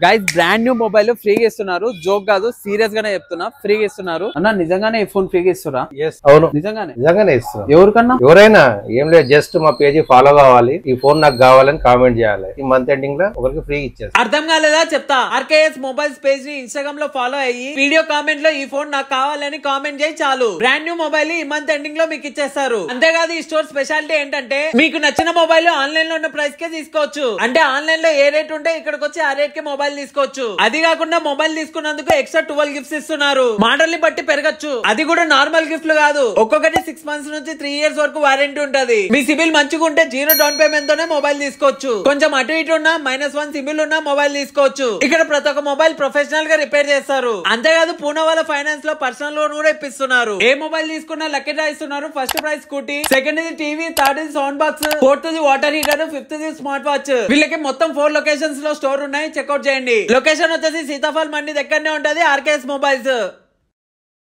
Guys brand new mobile ఫ్రీగా ఇస్తున్నారు. Joke కాదు, సీరియస్ గానే చెప్తున్నా, ఫ్రీగా ఇస్తున్నారు. అన్న నిజంగానే ఈ ఫోన్ ఫ్రీగా ఇస్తురా? అవును, నిజంగానే ఇస్తున్నా. ఎవరికన్నా? ఎవరైనా ఏం లేదు, జస్ట్ మా పేజీ ఫాలో కావాలి, ఈ ఫోన్ నాకు కావాలని కామెంట్ చేయాలి. ఈ మంత్ ఎండింగ్ లో ఒకరికి ఫ్రీ ఇచ్చేది. అర్థం కాలేదా? చెప్తా. ఆర్కేఎస్ మొబైల్స్ పేజ్ ని ఇన్స్టాగ్రామ్ లో ఫాలో అయ్యి వీడియో కామెంట్ లో ఈ ఫోన్ నాకు కావాలని కామెంట్ చేయి చాలు. బ్రాండ్ న్యూ మొబైల్ ఈ మంత్ ఎండింగ్ లో మీకు ఇచ్చేస్తారు. అంతేకాదు ఈ స్టోర్ స్పెషాలిటీ ఏంటంటే మీకు నచ్చిన మొబైల్ ఆన్లైన్ లో ఉన్న ప్రైస్ కే తీసుకోవచ్చు. అంటే ఆన్లైన్ లో ఏ రేట్ ఉంటే ఇక్కడికి వచ్చి ఆ రేట్ కి మొబైల్ తీసుకోవచ్చు. అది కాకుండా మొబైల్ తీసుకున్నందుకు ఎక్స్ట్రా 12 గిఫ్ట్స్ ఇస్తున్నారు. మోడల్ ని బట్టి పెరగచ్చు. అది కూడా నార్మల్ గిఫ్ట్లు కాదు. ఒక్కొక్కటి 6 మంత్స్ నుంచి 3 ఇయర్స్ వరకు వారంటీ ఉంటది. మీ సిబిల్ మంచిగా ఉంటే 0 డౌన్ పేమెంట్ తోనే మొబైల్ తీసుకోవచ్చు. కొంచెం అటు ఇటు ఉన్నా -1 సిబిల్ ఉన్నా మొబైల్ తీసుకోవచ్చు. ఇక్కడ ప్రతి ఒక్క మొబైల్ ప్రొఫెషనల్ గా రిపేర్ చేస్తారు. అంతేకాదు పూనావాలా ఫైనాన్స్ లో పర్సనల్ లోన్ కూడా ఇప్పిస్తున్నారు. ఏ మొబైల్ తీసుకున్నా లక్కీ డ్రా ఇస్తున్నారు. ఫస్ట్ ప్రైజ్ స్కూటీ, సెకండ్ ఇది టీవీ, థర్డ్ ఇది సౌండ్ బాక్స్, ఫోర్త్ ఇది వాటర్ హీటర్, ఫిఫ్త్ ఇది స్మార్ట్ వాచ్. వీళ్ళకి మొత్తం 4 లొకేషన్స్ లో స్టోర్ ఉన్నాయి. చెక్అౌట్ చేయండి. లొకేషన్ వచ్చేసి సీతాఫల్ మండి దగ్గరనే ఉంటది. RKS mobiles.